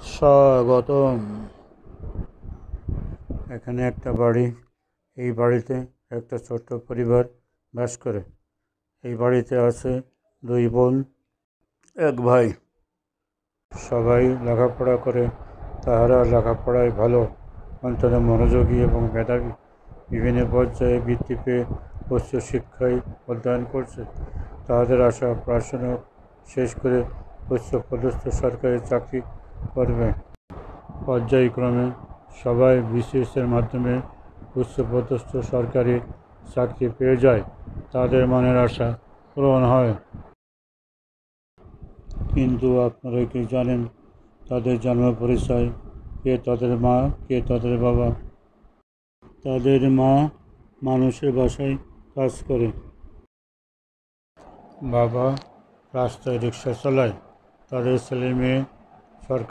স্বাগতম। এখানে একটা বাড়ি। এই বাড়িতে একটা ছোট্ট পরিবার বাস করে। এই বাড়িতে আছে 2 বোন, 1 ভাই। সবাই লেখাপড়া করে। তাহারা লেখাপড়ায় ভালো, অন্তত মনোযোগী এবং মেধাবী। বিভিন্ন পর্যায়ে বৃত্তি পেয়ে উচ্চশিক্ষায় অধ্যয়ন করছে। তাদের আশা পড়াশোনা শেষ করে উচ্চপদস্থ সরকারি চাকরি করবে। পর্যায়ক্রমে সবাই বিসিএসের মাধ্যমে উচ্চপদস্থ সরকারি চাকরি পেয়ে যায়। তাদের মনের আশা পূরণ হয়। কিন্তু আপনারা কি জানেন তাদের জন্ম পরিচয়? কে তাদের মা, কে তাদের বাবা? তাদের মা মানুষের বাসায় কাজ করে। বাবা রাস্তায় রিক্সা চালায়। তাদের ছেলে মেয়ে সরকারি